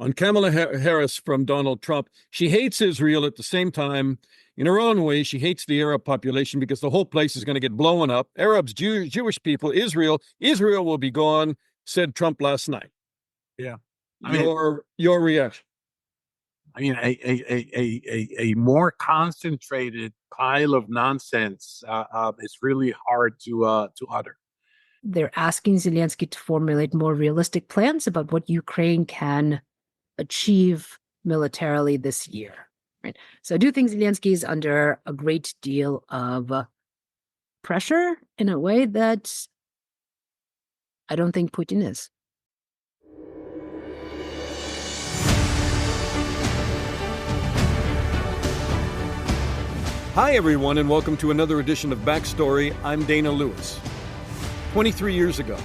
On Kamala Harris from Donald Trump. She hates Israel at the same time. In her own way, she hates the Arab population because the whole place is going to get blown up. Arabs, Jewish people, Israel will be gone, said Trump last night. Yeah. Your reaction? I mean, a more concentrated pile of nonsense is really hard to utter. They're asking Zelensky to formulate more realistic plans about what Ukraine can achieve militarily this year. Right. So I do think Zelensky is under a great deal of pressure in a way that I don't think Putin is. Hi, everyone, and welcome to another edition of Backstory. I'm Dana Lewis. 23 years ago,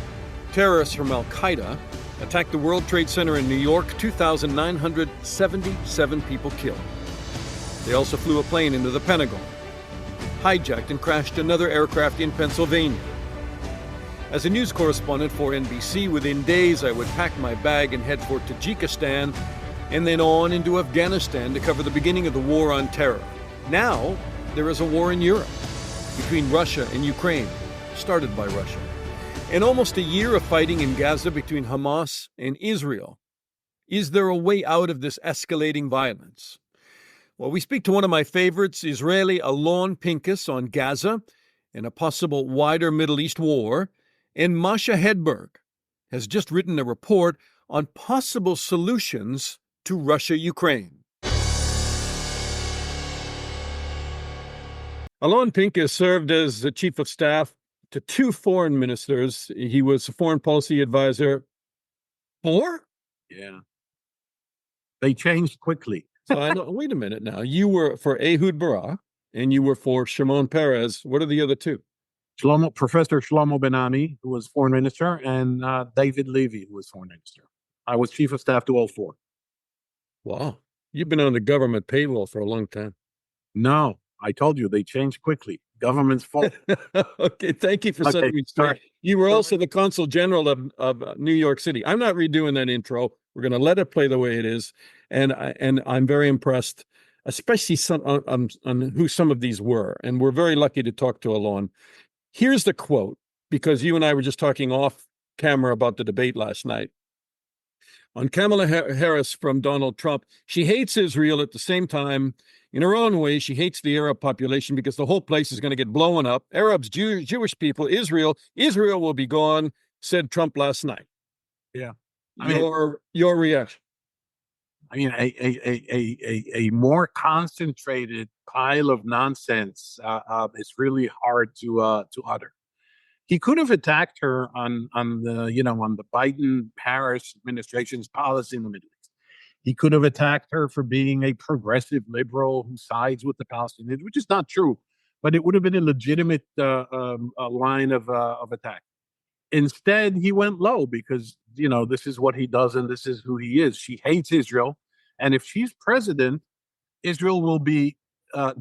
terrorists from Al-Qaeda attacked the World Trade Center in New York, 2,977 people killed. They also flew a plane into the Pentagon, hijacked and crashed another aircraft in Pennsylvania. As a news correspondent for NBC, within days I would pack my bag and head for Tajikistan and then on into Afghanistan to cover the beginning of the war on terror. Now, there is a war in Europe between Russia and Ukraine, started by Russia, and almost a year of fighting in Gaza between Hamas and Israel. Is there a way out of this escalating violence? Well, we speak to one of my favorites, Israeli Alon Pinkas, on Gaza and a possible wider Middle East war, and Masha Hedberg has just written a report on possible solutions to Russia-Ukraine. Alon Pinkas served as the chief of staff to two foreign ministers. He was a foreign policy advisor. Four? Yeah. They changed quickly. So I know, wait a minute now. You were for Ehud Barak and you were for Shimon Peres. What are the other two? Professor Shlomo Ben-Ami, who was foreign minister, and David Levy, who was foreign minister. I was chief of staff to all four. Wow. You've been on the government payroll for a long time. No, I told you, they changed quickly. Government's fault. Okay, thank you for setting me straight. You were also the consul general of New York City. I'm not redoing that intro. We're going to let it play the way it is. And I'm very impressed, especially on who some of these were. And we're very lucky to talk to Alon. Here's the quote, because you and I were just talking off camera about the debate last night. On Kamala Harris from Donald Trump, she hates Israel at the same time. In her own way, she hates the Arab population because the whole place is going to get blown up. Arabs, Jewish people, Israel will be gone, said Trump last night. Yeah. Your reaction? I mean, a more concentrated pile of nonsense is really hard to utter. He could have attacked her on the Biden-Harris administration's policy in the Middle East. He could have attacked her for being a progressive liberal who sides with the Palestinians, which is not true, but it would have been a legitimate line of attack. Instead, he went low because, this is what he does and this is who he is. She hates Israel. And if she's president, Israel will be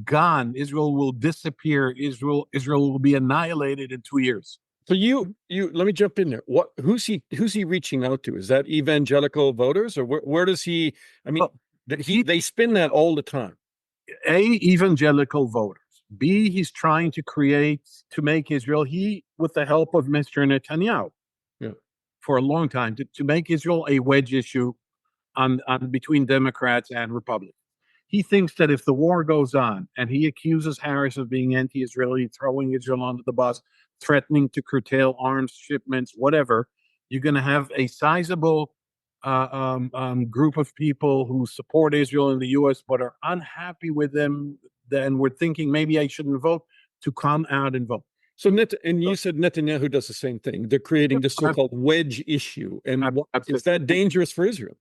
gone. Israel will disappear. Israel will be annihilated in 2 years. So you let me jump in there. Who's he reaching out to? Is that evangelical voters, or where does he? I mean, they spin that all the time. A, evangelical voters. B, he's trying to make Israel. With the help of Mr. Netanyahu, for a long time, to make Israel a wedge issue on between Democrats and Republicans. He thinks that if the war goes on and he accuses Harris of being anti-Israeli, throwing Israel under the bus, threatening to curtail arms shipments, whatever, you're going to have a sizable group of people who support Israel in the U.S. but are unhappy with them. Then we're thinking maybe I shouldn't vote, to come out and vote. So you said Netanyahu does the same thing. They're creating this so-called wedge issue. And is that dangerous for Israel?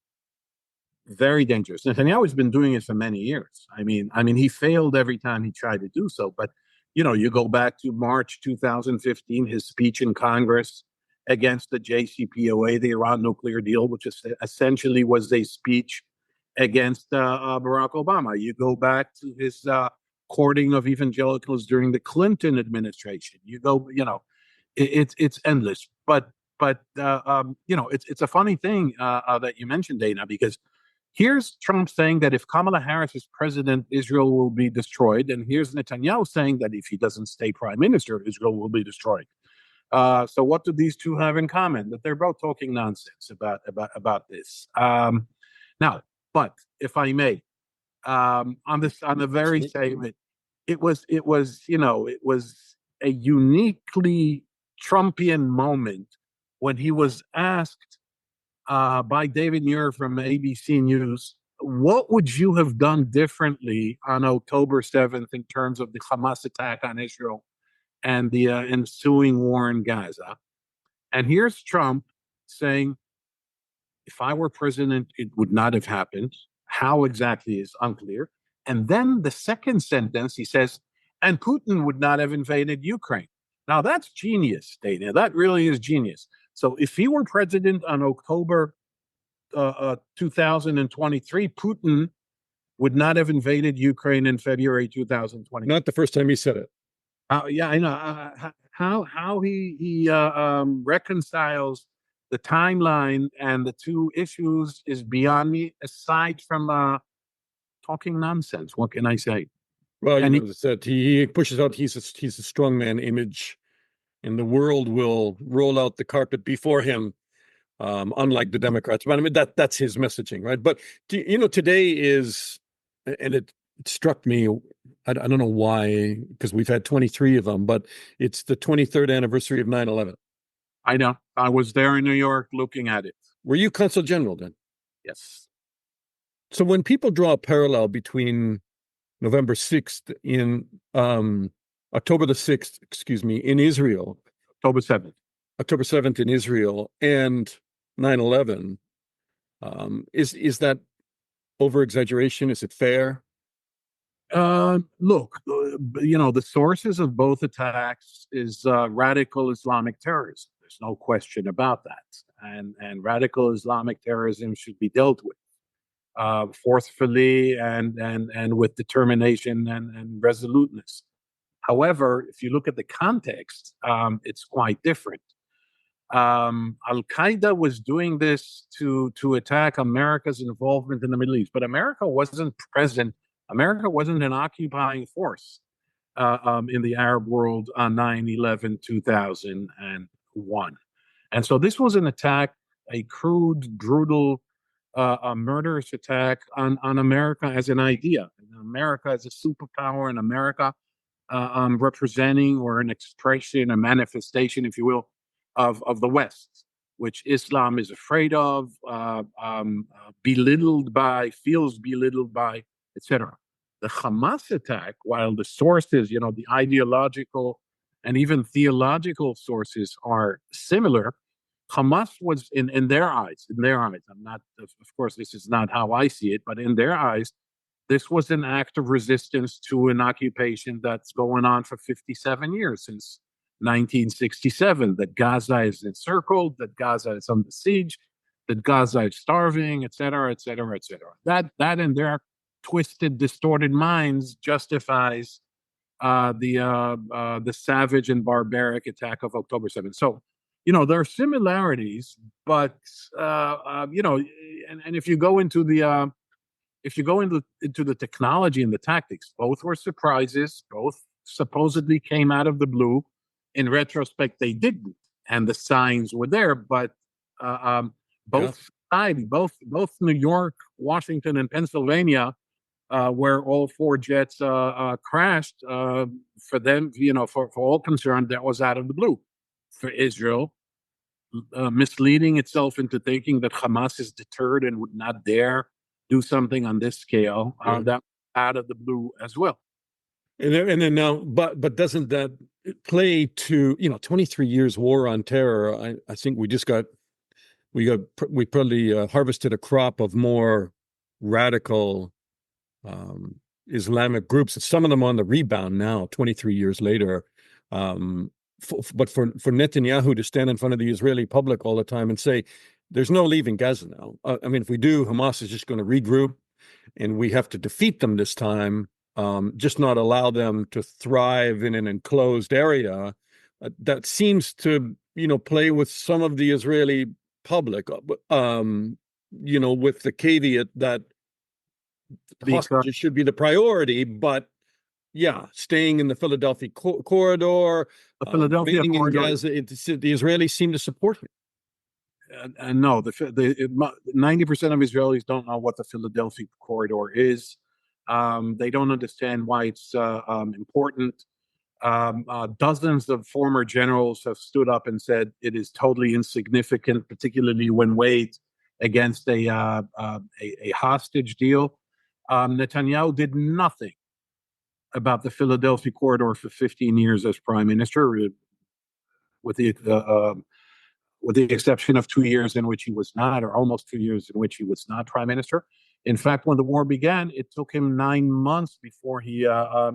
Very dangerous. Netanyahu has been doing it for many years. I mean, he failed every time he tried to do so. But, you go back to March 2015, his speech in Congress against the JCPOA, the Iran nuclear deal, which essentially was a speech against Barack Obama. You go back to his courting of evangelicals during the Clinton administration. It's endless. But it's a funny thing that you mentioned, Dana, because Here's Trump saying that if Kamala Harris is president, Israel will be destroyed. And here's Netanyahu saying that if he doesn't stay prime minister, Israel will be destroyed. So what do these two have in common? That they're both talking nonsense about this. Now, but if I may, on the very same, it was a uniquely Trumpian moment when he was asked by David Muir from ABC News, what would you have done differently on October 7th in terms of the Hamas attack on Israel and the ensuing war in Gaza? And here's Trump saying, if I were president, it would not have happened. How exactly is unclear. And then the second sentence, he says, and Putin would not have invaded Ukraine. Now, that's genius, Dana. That really is genius. So if he were president on October 2023, Putin would not have invaded Ukraine in February 2020. Not the first time he said it. Yeah, I know. How he reconciles the timeline and the two issues is beyond me, aside from talking nonsense. What can I say? Well, And he pushes out he's a strongman image, and the world will roll out the carpet before him, unlike the Democrats. But I mean, that's his messaging, right? But today is, and it struck me, I don't know why, because we've had 23 of them, but it's the 23rd anniversary of 9/11. I know. I was there in New York looking at it. Were you consul general then? Yes. So when people draw a parallel between November 6th in October the 6th, in Israel, October 7th in Israel, and 9/11, is that over exaggeration? Is it fair? Look, the sources of both attacks is radical Islamic terrorism. There's no question about that. And radical Islamic terrorism should be dealt with forcefully and with determination and resoluteness. However, if you look at the context, it's quite different. Al-Qaeda was doing this to attack America's involvement in the Middle East, but America wasn't present. America wasn't an occupying force in the Arab world on 9/11, 2001. And so this was an attack, a crude, brutal, a murderous attack on America as an idea, and America as a superpower, and America representing or an expression, a manifestation, if you will, of the West, which Islam is afraid of, belittled by, feels belittled by, etc. The Hamas attack, while the sources, the ideological and even theological sources are similar, Hamas was in their eyes, I'm not, of course, this is not how I see it, but in their eyes, this was an act of resistance to an occupation that's going on for 57 years, since 1967, that Gaza is encircled, that Gaza is under siege, that Gaza is starving, et cetera, et cetera, et cetera. That in their twisted, distorted minds justifies the savage and barbaric attack of October 7th. So, there are similarities, but and if you go into the into the technology and the tactics, both were surprises. Both supposedly came out of the blue. In retrospect, they didn't, and the signs were there. But both New York, Washington, and Pennsylvania, where all four jets crashed, for them, for all concerned, that was out of the blue. For Israel, misleading itself into thinking that Hamas is deterred and would not dare do something on this scale, that out of the blue as well. And then now, but doesn't that play to 23 years war on terror? I think we probably harvested a crop of more radical Islamic groups. Some of them on the rebound now, 23 years later. But for Netanyahu to stand in front of the Israeli public all the time and say, there's no leaving Gaza now. I mean, if we do, Hamas is just going to regroup, and we have to defeat them this time, just not allow them to thrive in an enclosed area. That seems to, play with some of the Israeli public. with the caveat that hostages should be the priority, but yeah, staying in the Philadelphia corridor, the Philadelphia remaining corridor. in Gaza, the Israelis seem to support him. No, 90% of Israelis don't know what the Philadelphia corridor is. They don't understand why it's important. Dozens of former generals have stood up and said it is totally insignificant, particularly when weighed against a hostage deal. Netanyahu did nothing about the Philadelphia corridor for 15 years as prime minister, with the exception of 2 years in which he was not, or almost 2 years in which he was not prime minister. In fact, when the war began, it took him 9 months before he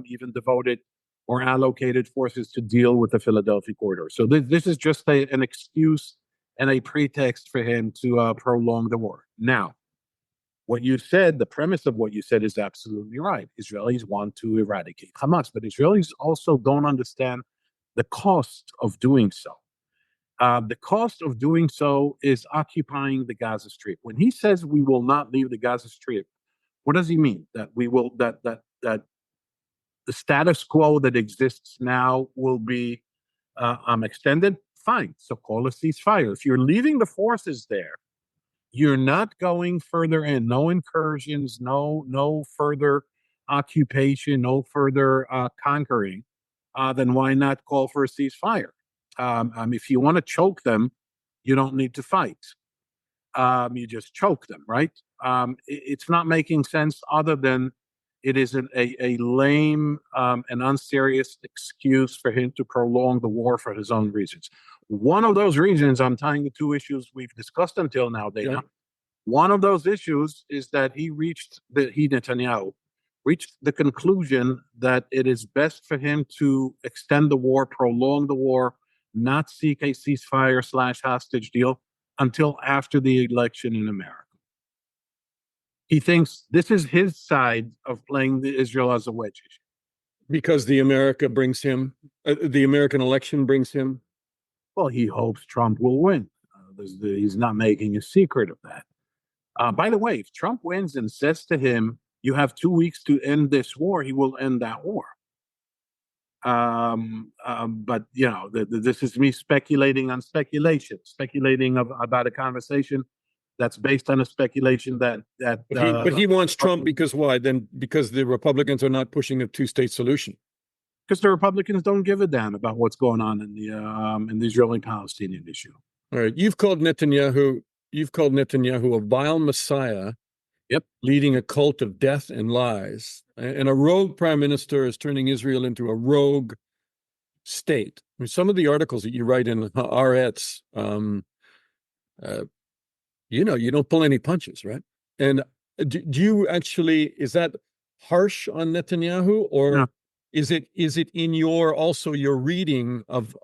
even devoted or allocated forces to deal with the Philadelphia corridor. So this is just an excuse and a pretext for him to prolong the war. Now, what you said, the premise of what you said is absolutely right. Israelis want to eradicate Hamas, but Israelis also don't understand the cost of doing so. The cost of doing so is occupying the Gaza Strip. When he says we will not leave the Gaza Strip, what does he mean? That we will that the status quo that exists now will be extended? Fine. So call a ceasefire. If you're leaving the forces there, you're not going further in. No incursions. No further occupation. No further conquering. Then why not call for a ceasefire? If you want to choke them, you don't need to fight. You just choke them, right? It's not making sense other than it is a lame and unserious excuse for him to prolong the war for his own reasons. One of those reasons, I'm tying the two issues we've discussed until now, Dana. Yeah. One of those issues is that Netanyahu, reached the conclusion that it is best for him to extend the war, prolong the war, not seek a ceasefire / hostage deal until after the election in America. He thinks this is his side of playing Israel as a wedge issue. Because the American election brings him? Well, he hopes Trump will win. He's not making a secret of that. By the way, if Trump wins and says to him, you have 2 weeks to end this war, he will end that war. But this is me speculating on speculation, about a conversation that's based on a speculation that. But he wants Trump because why? Then because the Republicans are not pushing a two-state solution. Because the Republicans don't give a damn about what's going on in the Israeli-Palestinian issue. All right, you've called Netanyahu a vile messiah. Yep. Leading a cult of death and lies. And a rogue prime minister is turning Israel into a rogue state. I mean, some of the articles that you write in Haaretz, you don't pull any punches, right? And do you actually, is that harsh on Netanyahu, or no? Is it in your reading of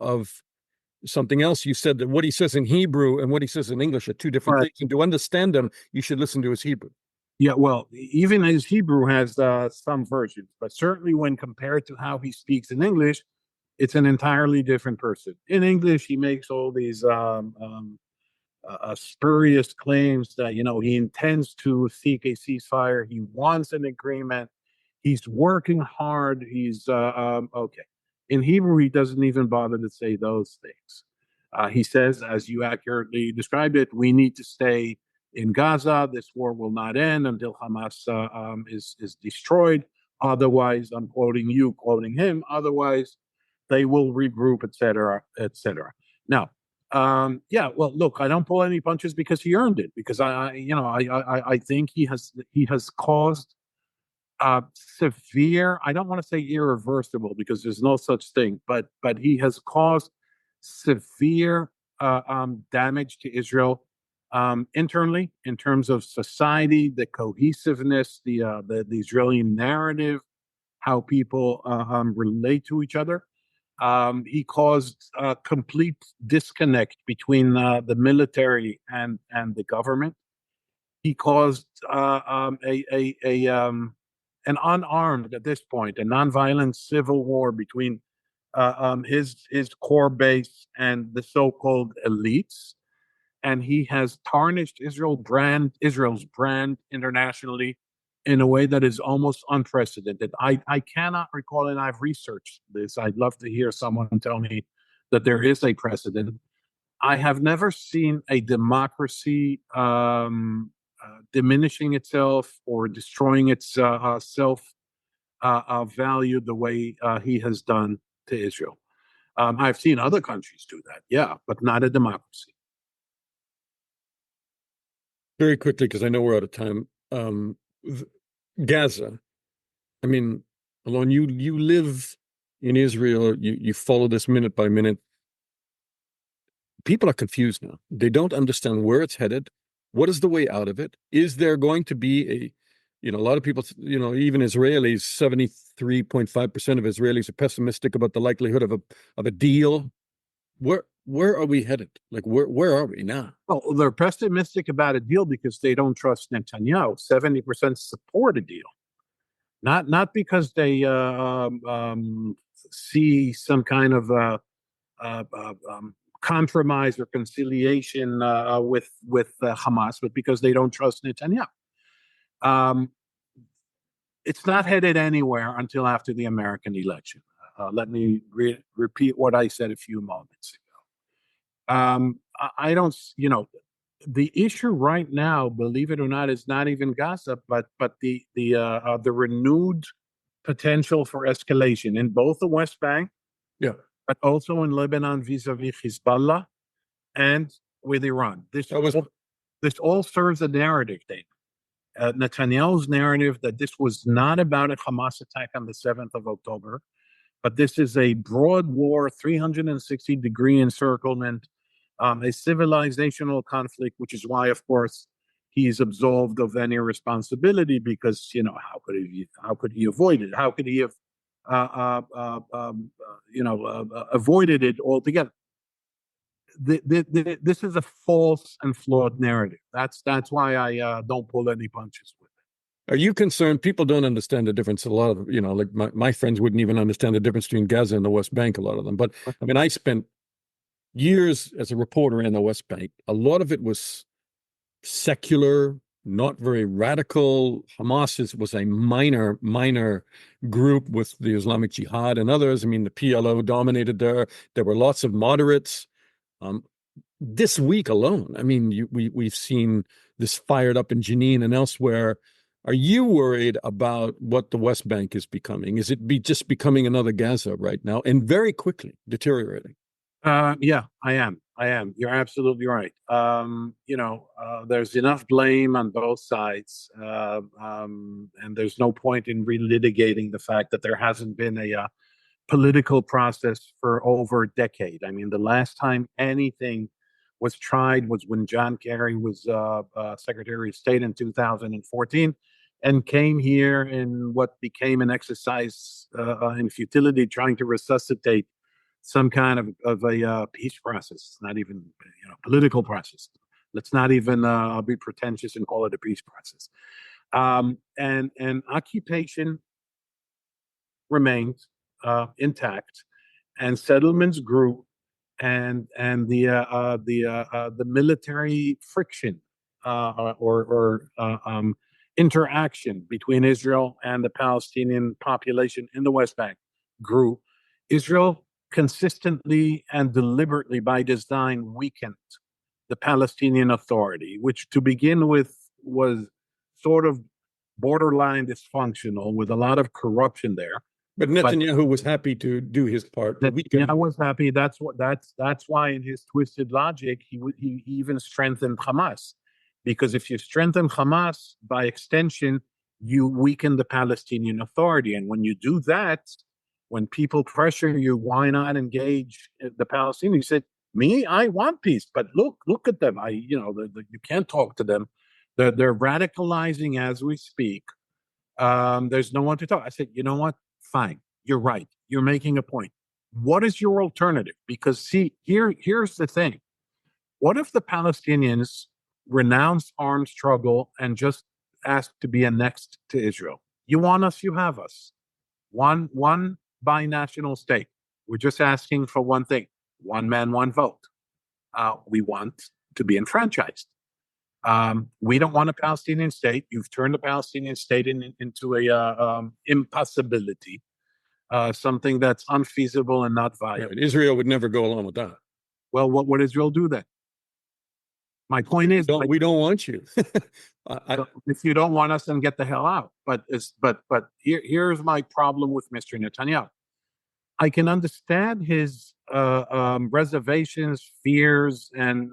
something else? You said that what he says in Hebrew and what he says in English are two different things. And to understand them, you should listen to his Hebrew. Yeah, well, even his Hebrew has some versions, but certainly when compared to how he speaks in English, it's an entirely different person. In English, he makes all these spurious claims that, he intends to seek a ceasefire. He wants an agreement. He's working hard. He's okay. In Hebrew, he doesn't even bother to say those things. He says, as you accurately described it, we need to stay in Gaza. This war will not end until Hamas is destroyed. Otherwise, I'm quoting you, quoting him. Otherwise, they will regroup, etc., etc. Now, well, look, I don't pull any punches because he earned it. Because I think he has caused severe. I don't want to say irreversible because there's no such thing, but he has caused severe damage to Israel. Internally, in terms of society, the cohesiveness, the Israeli narrative, how people relate to each other. He caused a complete disconnect between the military and the government. He caused an unarmed, at this point, a nonviolent civil war between his core base and the so-called elites. and he has tarnished Israel's brand internationally in a way that is almost unprecedented. I cannot recall, and I've researched this. I'd love to hear someone tell me that there is a precedent. I have never seen a democracy diminishing itself or destroying its self value the way he has done to Israel. I've seen other countries do that, yeah, but not a democracy. Very quickly, because I know we're out of time. Gaza. I mean, Alon, you live in Israel. You follow this minute by minute. People are confused now. They don't understand where it's headed. What is the way out of it? Is there going to be a lot of people, even Israelis, 73.5% of Israelis are pessimistic about the likelihood of a deal. Where are we headed? Like, where are we now? Well, they're pessimistic about a deal because they don't trust Netanyahu. 70% support a deal, not because they see some kind of compromise or conciliation with Hamas, but because they don't trust Netanyahu. It's not headed anywhere until after the American election. Let me repeat what I said a few moments ago. I don't, the issue right now, believe it or not, is not even Gaza, but the renewed potential for escalation in both the West Bank, yeah, but also in Lebanon vis-a-vis Hezbollah and with Iran. This all serves a narrative thing. Netanyahu's narrative that this was not about a Hamas attack on the 7th of October, but this is a broad war, 360-degree encirclement, a civilizational conflict, which is why, of course, he's absolved of any responsibility because, how could he avoid it? How could he have, avoided it altogether? This is a false and flawed narrative. That's why I don't pull any punches with it. Are you concerned? People don't understand the difference. A lot of, like my friends wouldn't even understand the difference between Gaza and the West Bank, a lot of them. But I mean, I spent years as a reporter in the West Bank. A lot of it was secular, not very radical. Hamas was a minor group with the Islamic Jihad and others. I mean, the PLO dominated there. There were lots of moderates. This week alone, I mean, we've seen this fired up in Jenin and elsewhere. Are you worried about what the West Bank is becoming? Is it just becoming another Gaza right now and very quickly deteriorating? Yeah, I am. You're absolutely right. There's enough blame on both sides, and there's no point in relitigating the fact that there hasn't been a political process for over a decade. I mean, the last time anything was tried was when John Kerry was Secretary of State in 2014 and came here in what became an exercise in futility, trying to resuscitate some kind of a peace process, not even political process. Let's not even be pretentious and call it a peace process. And occupation remained intact, and settlements grew, and the military friction or interaction between Israel and the Palestinian population in the West Bank grew. Israel consistently and deliberately, by design, weakened the Palestinian Authority, which to begin with was sort of borderline dysfunctional with a lot of corruption there. But Netanyahu was happy to do his part. Netanyahu was happy. That's why, in his twisted logic, he even strengthened Hamas, because if you strengthen Hamas, by extension, you weaken the Palestinian Authority, and when you do that, when people pressure you, why not engage the Palestinians? He said, "Me, I want peace, but look at them. You can't talk to them. They're radicalizing as we speak. There's no one to talk." I said, "You know what? Fine, you're right. You're making a point. What is your alternative? Because see, here's the thing. What if the Palestinians renounce armed struggle and just ask to be annexed to Israel? You want us, you have us. One binational state. We're just asking for one thing: one man, one vote. We want be enfranchised. We don't want a Palestinian state. You've turned the Palestinian state into a impossibility, something that's unfeasible and not viable. Right. Israel would never go along with that. Well, what would Israel do then? My point is, We don't want you. if you don't want us, then get the hell out. But here's my problem with Mr. Netanyahu. I can understand his reservations, fears, and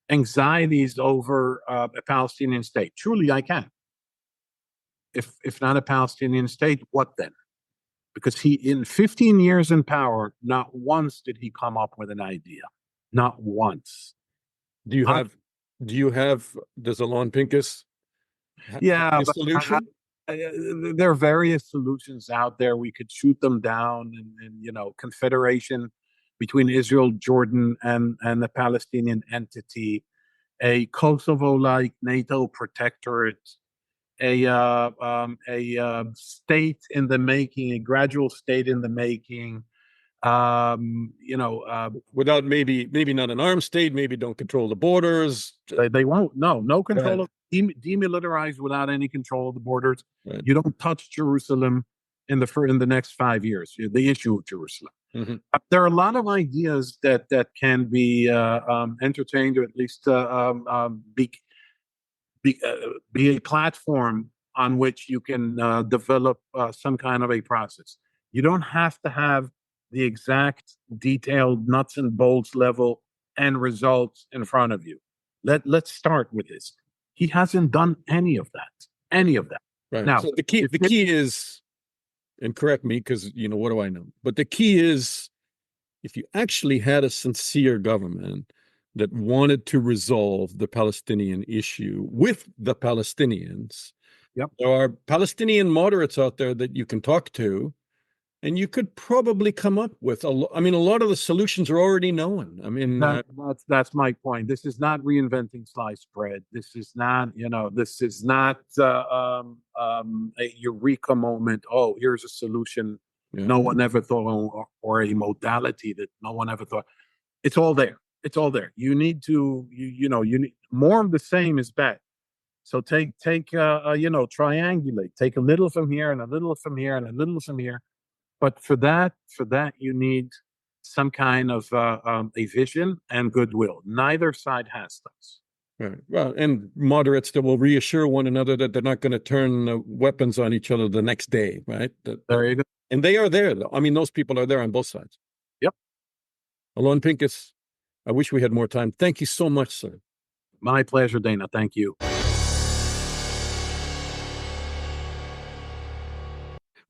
anxieties over a Palestinian state. Truly, I can. If not a Palestinian state, what then? Because in 15 years in power, not once did he come up with an idea. Not once. Does Alon Pinkas have Yeah, a solution? There are various solutions out there. We could shoot them down, and confederation between Israel, Jordan, and the Palestinian entity, a Kosovo-like NATO protectorate, a state in the making, a gradual state in the making. Without maybe not an armed state, maybe don't control the borders. They won't. No control of demilitarized without any control of the borders. Right. You don't touch Jerusalem in the next 5 years. The issue of Jerusalem. Mm-hmm. There are a lot of ideas that can be entertained, or at least be a platform on which you can develop some kind of a process. You don't have to have the exact detailed nuts and bolts level end results in front of you. Let's start with this. He hasn't done any of that. Right. Now, so the key is, and correct me because what do I know? But the key is, if you actually had a sincere government that wanted to resolve the Palestinian issue with the Palestinians, yep. There are Palestinian moderates out there that you can talk to, and you could probably come up with a lot of the solutions are already known. I mean, that's my point. This is not reinventing sliced bread. This is not, a eureka moment. Oh, here's a solution no one ever thought, or a modality that no one ever thought. It's all there. You need to, you need more of the same is bad. So triangulate. Take a little from here and a little from here and a little from here. But for that, you need some kind of a vision and goodwill. Neither side has those. Right. Well, and moderates that will reassure one another that they're not going to turn weapons on each other the next day, right? There you go. And they are there, though. I mean, those people are there on both sides. Yep. Alon Pinkas, I wish we had more time. Thank you so much, sir. My pleasure, Dana. Thank you.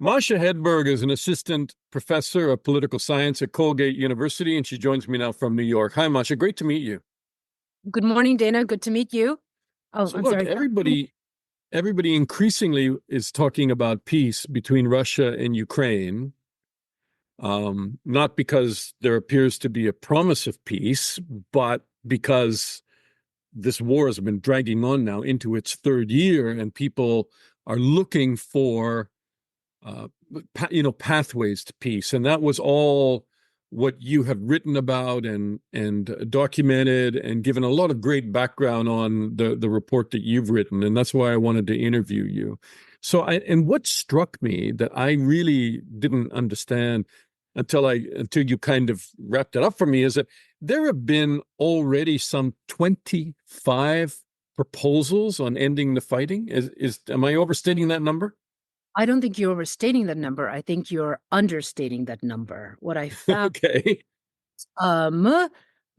Masha Hedberg is an assistant professor of political science at Colgate University, and she joins me now from New York. Hi, Masha. Great to meet you. Good morning, Dana. Good to meet you. Oh, so I'm look, sorry. everybody increasingly is talking about peace between Russia and Ukraine, not because there appears to be a promise of peace, but because this war has been dragging on now into its third year, and people are looking for pathways to peace. And that was all what you have written about and documented and given a lot of great background on the report that you've written. And that's why I wanted to interview you. So what struck me that I really didn't understand until you kind of wrapped it up for me is that there have been already some 25 proposals on ending the fighting. Am I overstating that number? I don't think you're overstating that number. I think you're understating that number. What I found, okay. There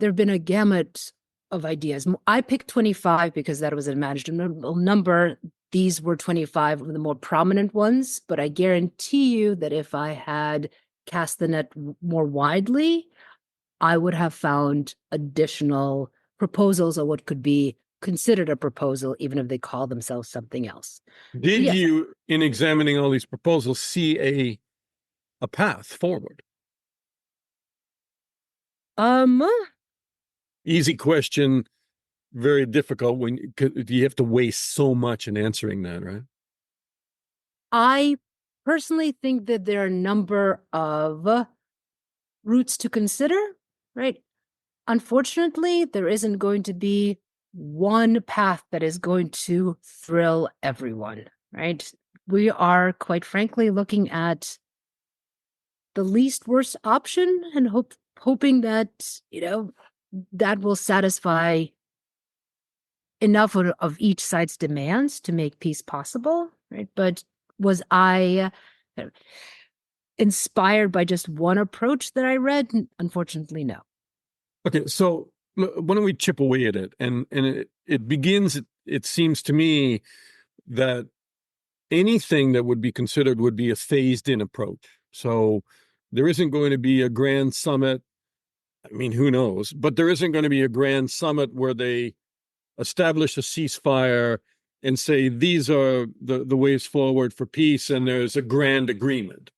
have been a gamut of ideas. I picked 25 because that was a manageable number. These were 25 of the more prominent ones, but I guarantee you that if I had cast the net more widely, I would have found additional proposals of what could be considered a proposal, even if they call themselves something else. Did you, in examining all these proposals, see a path forward? Easy question, very difficult when you have to waste so much in answering that, right? I personally think that there are a number of routes to consider, right? Unfortunately, there isn't going to be one path that is going to thrill everyone, right? We are, quite frankly, looking at the least worst option and hoping that, that will satisfy enough of each side's demands to make peace possible, right? But was I inspired by just one approach that I read? Unfortunately, no. Okay, so why don't we chip away at it? And it begins, it seems to me that anything that would be considered would be a phased-in approach. So there isn't going to be a grand summit. I mean, who knows? But there isn't going to be a grand summit where they establish a ceasefire and say these are the ways forward for peace, and there's a grand agreement.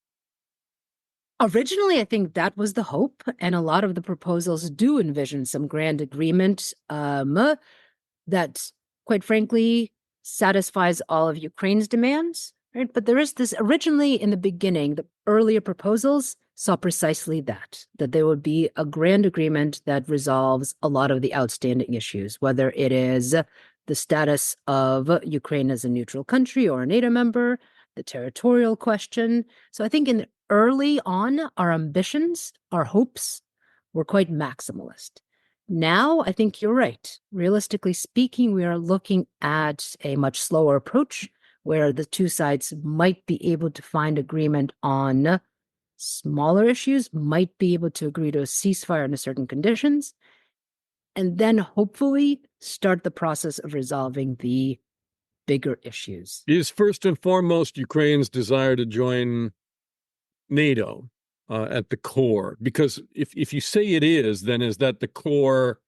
Originally, I think that was the hope, and a lot of the proposals do envision some grand agreement that, quite frankly, satisfies all of Ukraine's demands, right? But there is this, originally in the beginning, the earlier proposals saw precisely that there would be a grand agreement that resolves a lot of the outstanding issues, whether it is the status of Ukraine as a neutral country or a NATO member, the territorial question. So I think early on, our ambitions, our hopes were quite maximalist. Now, I think you're right. Realistically speaking, we are looking at a much slower approach where the two sides might be able to find agreement on smaller issues, might be able to agree to a ceasefire under certain conditions, and then hopefully start the process of resolving the bigger issues. Is first and foremost Ukraine's desire to join NATO at the core? Because if you say it is, then is that the core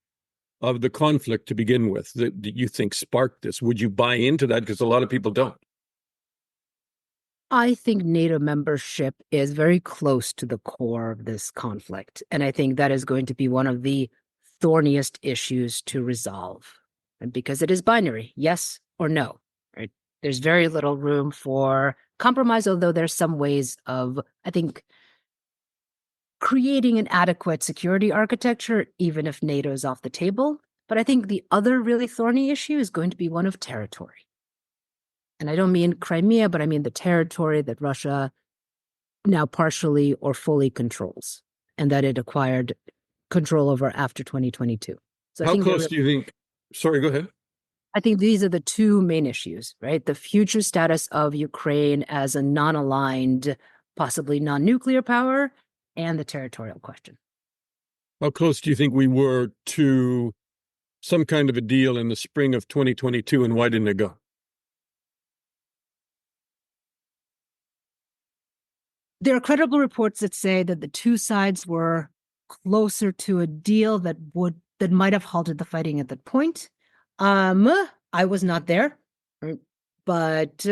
of the conflict to begin with that you think sparked this? Would you buy into that? Because a lot of people don't. I think NATO membership is very close to the core of this conflict. And I think that is going to be one of the thorniest issues to resolve. And because it is binary, yes or no, right? There's very little room for compromise, although there's some ways of, I think, creating an adequate security architecture, even if NATO is off the table. But I think the other really thorny issue is going to be one of territory. And I don't mean Crimea, but I mean the territory that Russia now partially or fully controls and that it acquired control over after 2022. So how close do you think? Sorry, go ahead. I think these are the two main issues, right? The future status of Ukraine as a non-aligned, possibly non-nuclear power, and the territorial question. How close do you think we were to some kind of a deal in the spring of 2022, and why didn't it go? There are credible reports that say that the two sides were closer to a deal that might have halted the fighting at that point. I was not there, but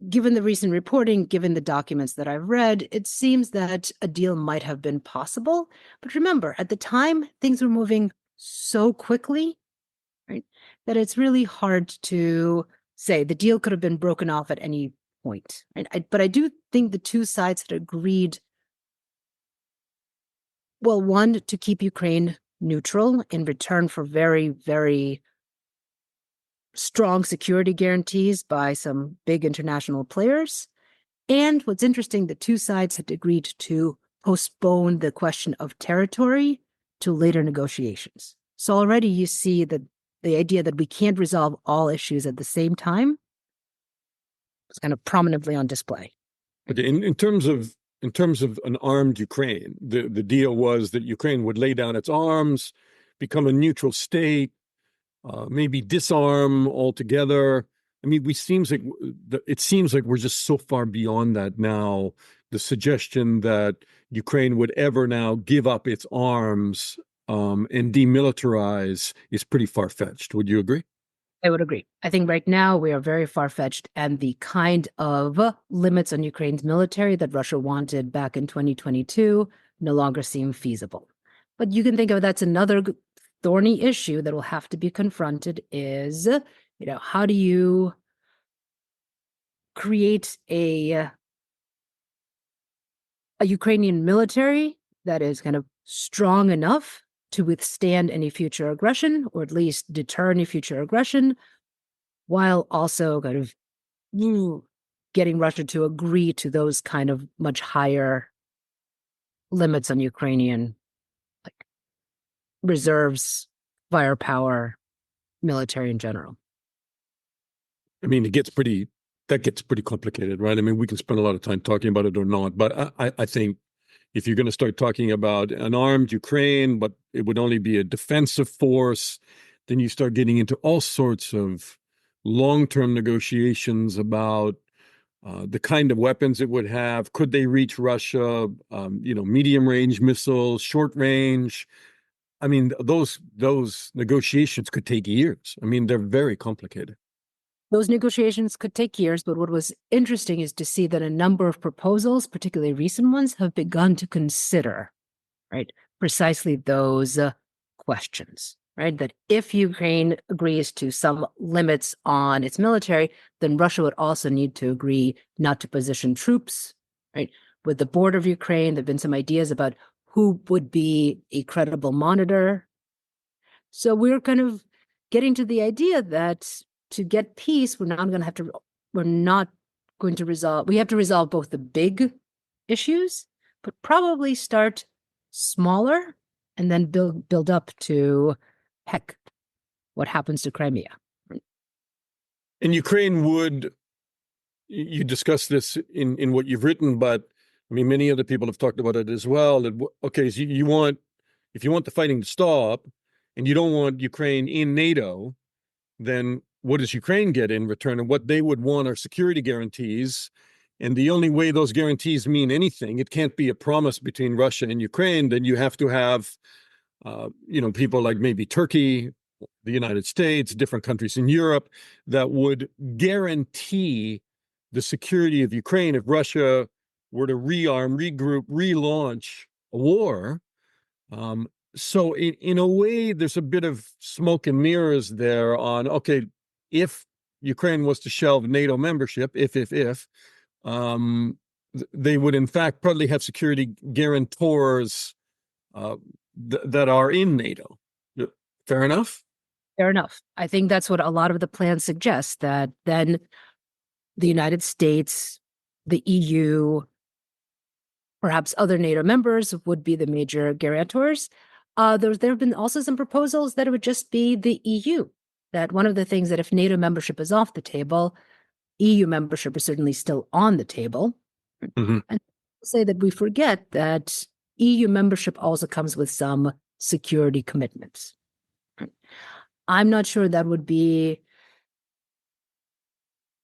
given the recent reporting, given the documents that I've read, it seems that a deal might have been possible. But remember, at the time, things were moving so quickly, right, that it's really hard to say. The deal could have been broken off at any point. Right? But I do think the two sides had agreed, well, one, to keep Ukraine neutral in return for very, very strong security guarantees by some big international players. And what's interesting, the two sides had agreed to postpone the question of territory to later negotiations. So already you see that the idea that we can't resolve all issues at the same time is kind of prominently on display. Okay, in terms of an armed Ukraine, the deal was that Ukraine would lay down its arms, become a neutral state, maybe disarm altogether. I mean, it seems like we're just so far beyond that now. The suggestion that Ukraine would ever now give up its arms and demilitarize is pretty far-fetched. Would you agree? I would agree. I think right now we are very far-fetched, and the kind of limits on Ukraine's military that Russia wanted back in 2022 no longer seem feasible. But you can think of that's another thorny issue that will have to be confronted is, how do you create a Ukrainian military that is kind of strong enough to withstand any future aggression, or at least deter any future aggression, while also kind of getting Russia to agree to those kind of much higher limits on Ukrainian reserves, firepower, military in general. I mean, that gets pretty complicated, right? I mean, we can spend a lot of time talking about it or not, but I think if you're going to start talking about an armed Ukraine, but it would only be a defensive force, then you start getting into all sorts of long-term negotiations about the kind of weapons it would have. Could they reach Russia? Medium-range missiles, short-range. I mean, those negotiations could take years. I mean, they're very complicated. Those negotiations could take years, but what was interesting is to see that a number of proposals, particularly recent ones, have begun to consider, right, precisely those questions, right? That if Ukraine agrees to some limits on its military, then Russia would also need to agree not to position troops, right? With the border of Ukraine, there have been some ideas about who would be a credible monitor. So we're kind of getting to the idea that to get peace, we have to resolve both the big issues, but probably start smaller and then build up to, heck, what happens to Crimea. And Ukraine you discuss this in what you've written, but I mean, many other people have talked about it as well. That, okay, so if you want the fighting to stop and you don't want Ukraine in NATO, then what does Ukraine get in return? And what they would want are security guarantees. And the only way those guarantees mean anything, it can't be a promise between Russia and Ukraine. Then you have to have, people like maybe Turkey, the United States, different countries in Europe that would guarantee the security of Ukraine if Russia were to rearm, regroup, relaunch a war. So in a way, there's a bit of smoke and mirrors there on, okay, if Ukraine was to shelve NATO membership, if, they would in fact probably have security guarantors that are in NATO. Fair enough? Fair enough. I think that's what a lot of the plans suggest, that then the United States, the EU, perhaps other NATO members would be the major guarantors. There have been also some proposals that it would just be the EU, that one of the things that if NATO membership is off the table, EU membership is certainly still on the table. Mm-hmm. And say that we forget that EU membership also comes with some security commitments. I'm not sure that would be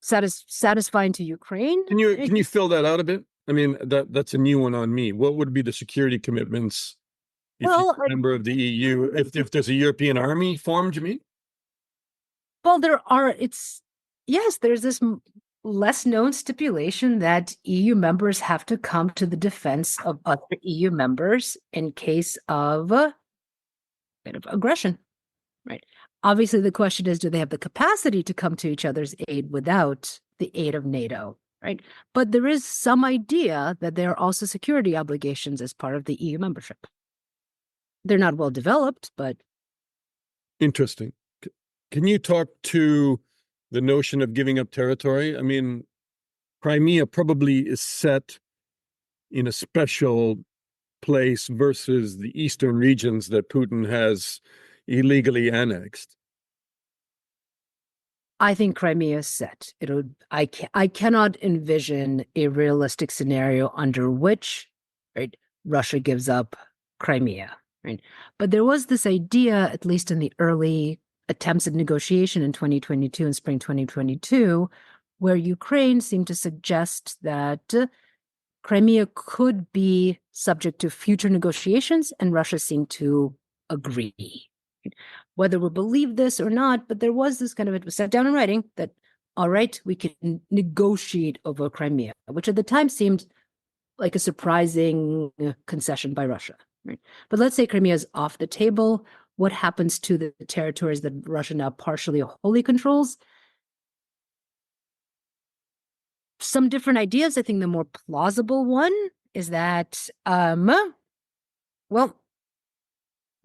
satisfying to Ukraine. Can you fill that out a bit? I mean, that's a new one on me. What would be the security commitments if you're a member of the EU? If there's a European army formed, you mean? Well, there's this less known stipulation that EU members have to come to the defense of other EU members in case of aggression, right? Obviously, the question is, do they have the capacity to come to each other's aid without the aid of NATO, right? But there is some idea that there are also security obligations as part of the EU membership. They're not well developed, but... Interesting. Can you talk to the notion of giving up territory? I mean, Crimea probably is set in a special place versus the eastern regions that Putin has illegally annexed. I think Crimea is set. I cannot envision a realistic scenario under which, right, Russia gives up Crimea, right? But there was this idea, at least in the early attempts at negotiation in 2022 and spring 2022, where Ukraine seemed to suggest that Crimea could be subject to future negotiations, and Russia seemed to agree. Whether we believe this or not, but there was this it was set down in writing that, all right, we can negotiate over Crimea, which at the time seemed like a surprising concession by Russia. Right? But let's say Crimea is off the table. What happens to the territories that Russia now partially or wholly controls? Some different ideas. I think the more plausible one is that,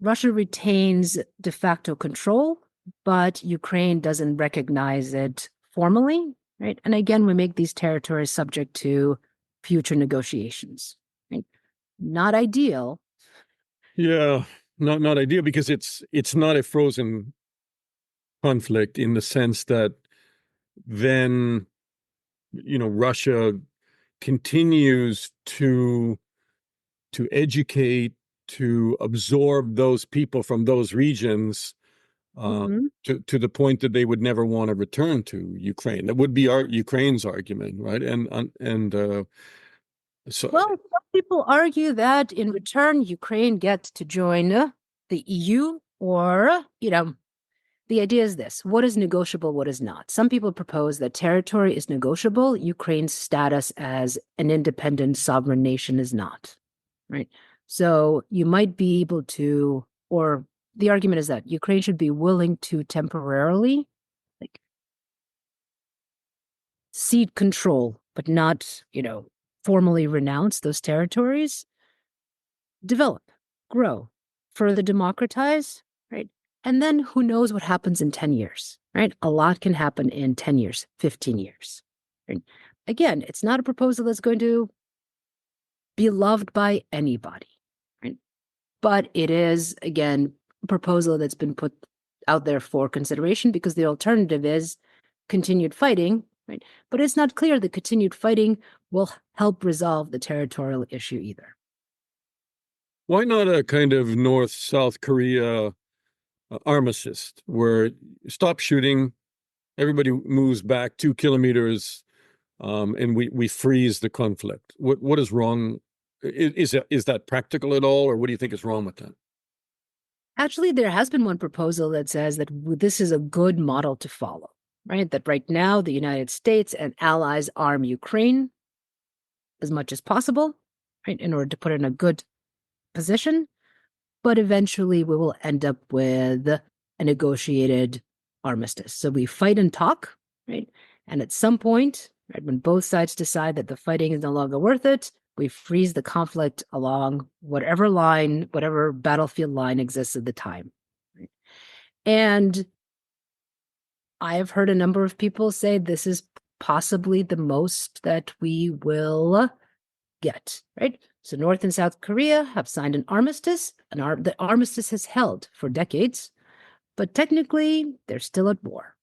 Russia retains de facto control, but Ukraine doesn't recognize it formally, right? And again, we make these territories subject to future negotiations. Right? Not ideal. Yeah, not ideal because it's not a frozen conflict in the sense that then Russia continues to educate, to absorb those people from those regions to the point that they would never want to return to Ukraine. That would be Ukraine's argument, right? So, well, some people argue that in return, Ukraine gets to join the EU, or, the idea is this: what is negotiable, what is not? Some people propose that territory is negotiable, Ukraine's status as an independent sovereign nation is not, right? So you might be able to, or the argument is that Ukraine should be willing to temporarily cede control, but not, formally renounce those territories, develop, grow, further democratize, right? And then who knows what happens in 10 years, right? A lot can happen in 10 years, 15 years. Right? Again, it's not a proposal that's going to be loved by anybody, right? But it is, again, a proposal that's been put out there for consideration because the alternative is continued fighting, right? But it's not clear that continued fighting will help resolve the territorial issue either. why not a kind of North-South Korea armistice where stop shooting, everybody moves back 2 kilometers, and we freeze the conflict? What is wrong? Is that practical at all, or what do you think is wrong with that? Actually, there has been one proposal that says that this is a good model to follow, right? That right now the United States and allies arm Ukraine as much as possible, right, in order to put it in a good position. But eventually we will end up with a negotiated armistice. So we fight and talk, right? And at some point, right, when both sides decide that the fighting is no longer worth it, we freeze the conflict along whatever line, whatever battlefield line exists at the time. Right? And I have heard a number of people say this is possibly the most that we will get, right? So North and South Korea have signed an armistice. The armistice has held for decades, but technically they're still at war.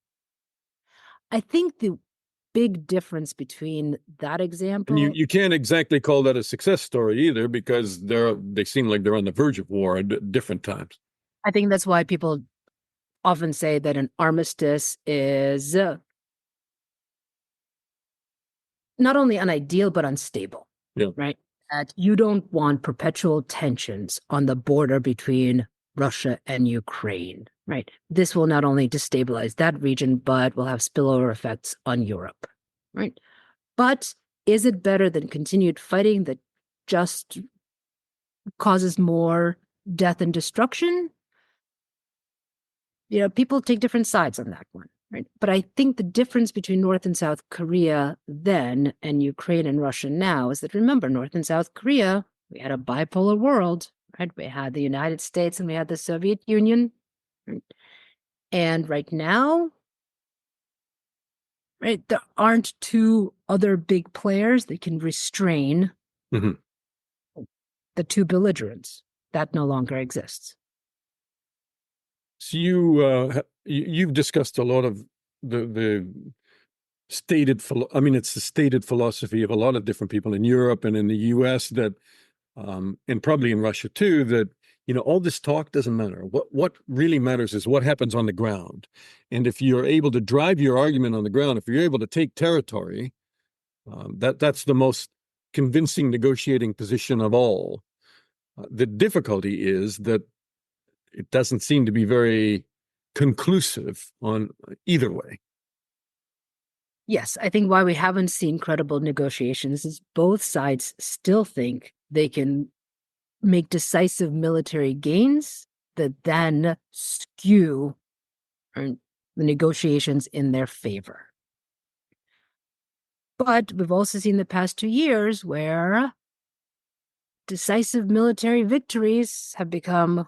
I think the big difference between that example, And you can't exactly call that a success story either, because they seem like they're on the verge of war at different times. I think that's why people often say that an armistice is not only unideal but unstable. Yeah. Right? That you don't want perpetual tensions on the border between Russia and Ukraine, right? This will not only destabilize that region, but will have spillover effects on Europe, right? But is it better than continued fighting that just causes more death and destruction? People take different sides on that one, right? But I think the difference between North and South Korea then and Ukraine and Russia now is that, remember, North and South Korea, we had a bipolar world, right? We had the United States and we had the Soviet Union. Right? And right now, right, there aren't two other big players that can restrain the two belligerents. That no longer exists. So you've discussed a lot of the stated, it's the stated philosophy of a lot of different people in Europe and in the US that, and probably in Russia too, that, all this talk doesn't matter. What really matters is what happens on the ground. And if you're able to drive your argument on the ground, if you're able to take territory, that's the most convincing negotiating position of all. The difficulty is that it doesn't seem to be very conclusive on either way. Yes, I think why we haven't seen credible negotiations is both sides still think they can make decisive military gains that then skew the negotiations in their favor. But we've also seen the past 2 years where decisive military victories have become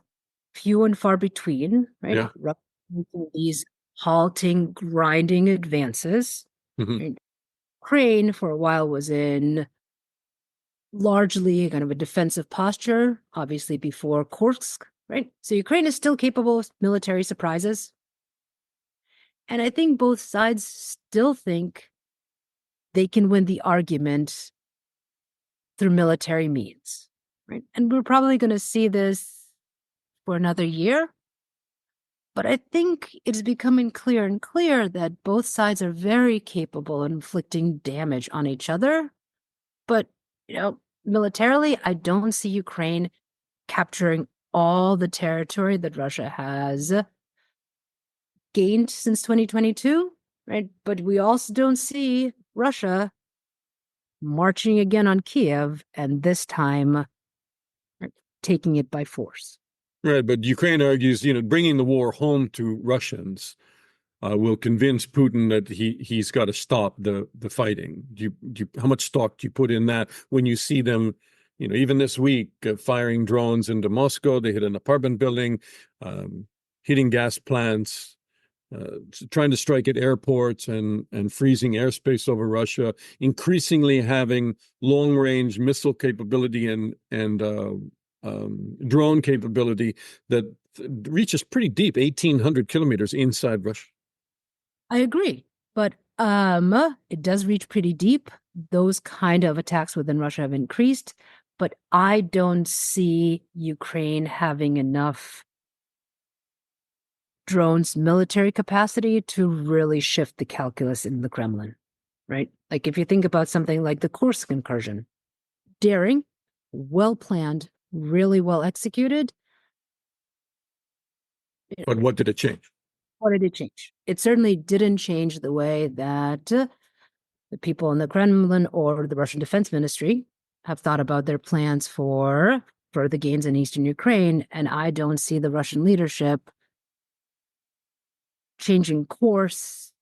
few and far between, right? Yeah. Making these halting, grinding advances. Mhm. Right? Ukraine, for a while, was in largely kind of a defensive posture, obviously before Kursk, right? So Ukraine is still capable of military surprises. And I think both sides still think they can win the argument through military means, right? And we're probably going to see this for another year. But I think it's becoming clear and clear that both sides are very capable of inflicting damage on each other. But, militarily, I don't see Ukraine capturing all the territory that Russia has gained since 2022, right? But we also don't see Russia marching again on Kiev and this time taking it by force. Right, but Ukraine argues, bringing the war home to Russians will convince Putin that he's got to stop the fighting. How much stock do you put in that when you see them, even this week, firing drones into Moscow? They hit an apartment building, hitting gas plants, trying to strike at airports and freezing airspace over Russia, increasingly having long-range missile capability and drone capability that reaches pretty deep, 1,800 kilometers inside Russia. I agree, but it does reach pretty deep. Those kind of attacks within Russia have increased, but I don't see Ukraine having enough drones military capacity to really shift the calculus in the Kremlin, right? Like if you think about something like the Kursk incursion, daring, well planned, really well executed. But what did it change? What did it change? It certainly didn't change the way that the people in the Kremlin or the Russian Defense Ministry have thought about their plans for further gains in eastern Ukraine. And I don't see the Russian leadership changing course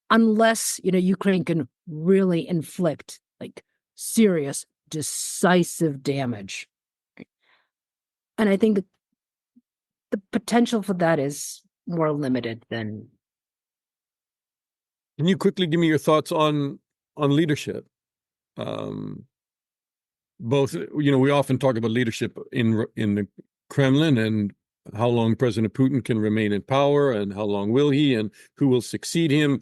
unless, Ukraine can really inflict like serious, decisive damage. And I think the potential for that is more limited than. Can you quickly give me your thoughts on leadership? Both, we often talk about leadership in the Kremlin and how long President Putin can remain in power and how long will he and who will succeed him.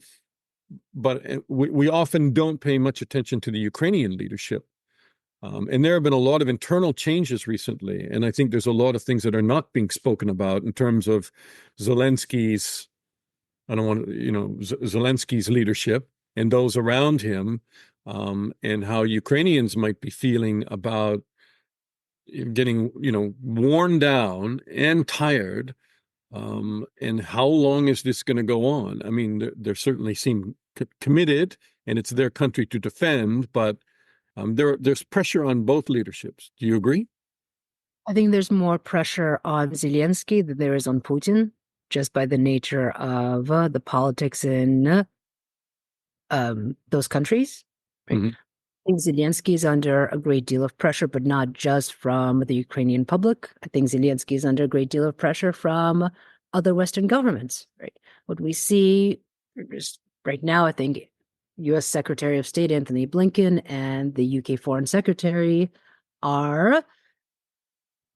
But we often don't pay much attention to the Ukrainian leadership. And there have been a lot of internal changes recently. And I think there's a lot of things that are not being spoken about in terms of Zelensky's leadership and those around him, and how Ukrainians might be feeling about getting, worn down and tired. And how long is this going to go on? I mean, they certainly seem committed, and it's their country to defend, but there's pressure on both leaderships. Do you agree? I think there's more pressure on Zelensky than there is on Putin, just by the nature of the politics in those countries. Right? Mm-hmm. I think Zelensky is under a great deal of pressure, but not just from the Ukrainian public. I think Zelensky is under a great deal of pressure from other Western governments. Right? What we see just right now, I think U.S. Secretary of State Anthony Blinken and the UK Foreign Secretary are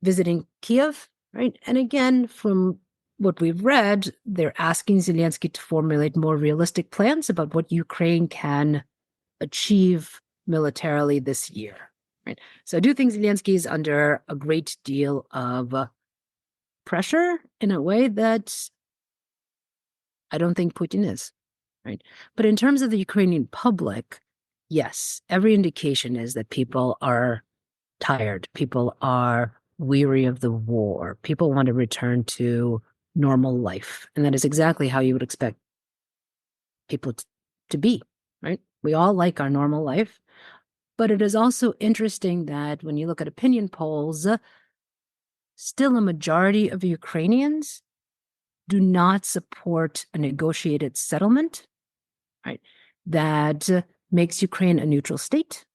visiting Kiev, right? And again, from what we've read, they're asking Zelensky to formulate more realistic plans about what Ukraine can achieve militarily this year, right? So I do think Zelensky is under a great deal of pressure in a way that I don't think Putin is, right? But in terms of the Ukrainian public, yes, every indication is that people are tired. People are weary of the war. People want to return to normal life. And that is exactly how you would expect people to be, right? We all like our normal life. But it is also interesting that when you look at opinion polls, still a majority of Ukrainians do not support a negotiated settlement, right? That makes Ukraine a neutral state,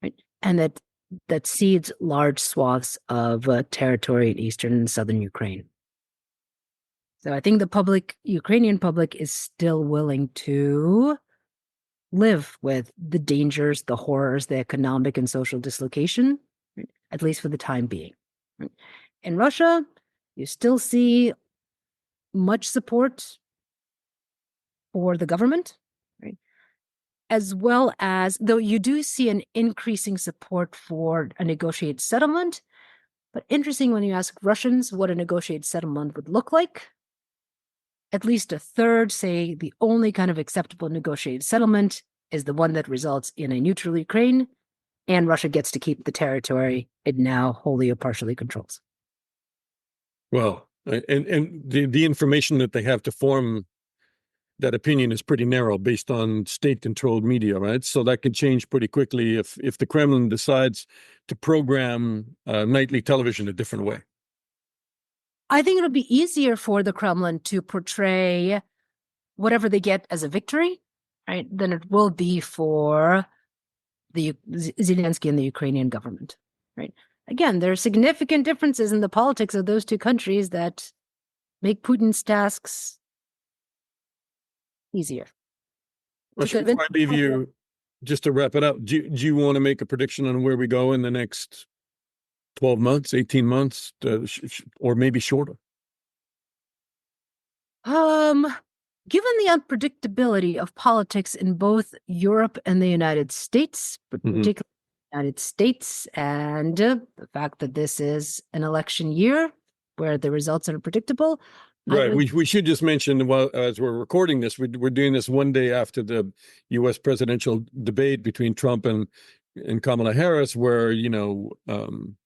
right? And that that cedes large swaths of territory in eastern and southern Ukraine. So I think the Ukrainian public is still willing to live with the dangers, the horrors, the economic and social dislocation, right, at least for the time being. Right. In Russia, you still see much support for the government, right? As well as, though you do see an increasing support for a negotiated settlement. But interesting, when you ask Russians what a negotiated settlement would look like, at least a third say the only kind of acceptable negotiated settlement is the one that results in a neutral Ukraine, and Russia gets to keep the territory it now wholly or partially controls. Well, and the information that they have to form that opinion is pretty narrow based on state-controlled media, right? So that can change pretty quickly if the Kremlin decides to program nightly television a different way. I think it'll be easier for the Kremlin to portray whatever they get as a victory, right, than it will be for the Zelensky and the Ukrainian government, right? Again, there are significant differences in the politics of those two countries that make Putin's tasks easier. Before I leave you, just to wrap it up, do you want to make a prediction on where we go in the next 12 months, 18 months, or maybe shorter? Given the unpredictability of politics in both Europe and the United States, but particularly the United States, and the fact that this is an election year where the results are unpredictable. Right. We should just mention, well, as we're recording this, we're doing this one day after the U.S. presidential debate between Trump and Kamala Harris, where,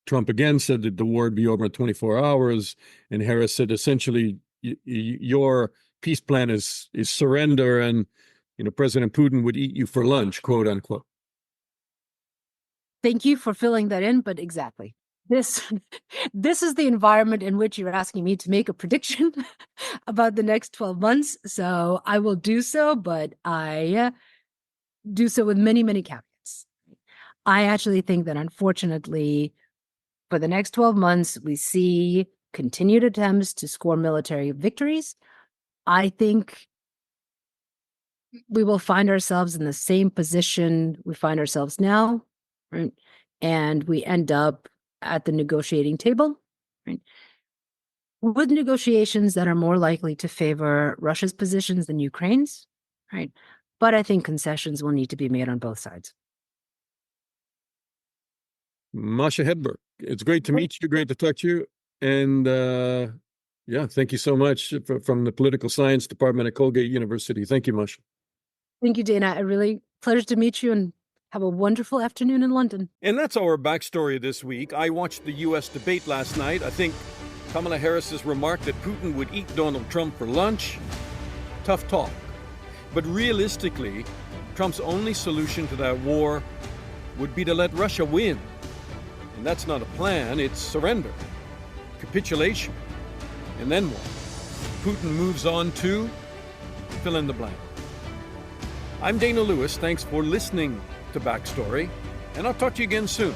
Trump again said that the war would be over in 24 hours. And Harris said, essentially, your peace plan is surrender, and, President Putin would eat you for lunch, quote unquote. Thank you for filling that in, but exactly. This is the environment in which you're asking me to make a prediction about the next 12 months. So I will do so, but I do so with many, many caveats. I actually think that, unfortunately, for the next 12 months, we see continued attempts to score military victories. I think we will find ourselves in the same position we find ourselves now, right? And we end up at the negotiating table, right, with negotiations that are more likely to favor Russia's positions than Ukraine's, right? But I think concessions will need to be made on both sides. Masha Hedberg, it's great to meet you. Great to talk to you. And thank you so much from the Political Science Department at Colgate University. Thank you, Masha. Thank you, Dana. A really pleasure to meet you, and have a wonderful afternoon in London. And that's our backstory this week. I watched the U.S. debate last night. I think Kamala Harris's remark that Putin would eat Donald Trump for lunch, tough talk. But realistically, Trump's only solution to that war would be to let Russia win. And that's not a plan, it's surrender, capitulation. And then what? Putin moves on to fill in the blank. I'm Dana Lewis. Thanks for listening to Backstory, and I'll talk to you again soon.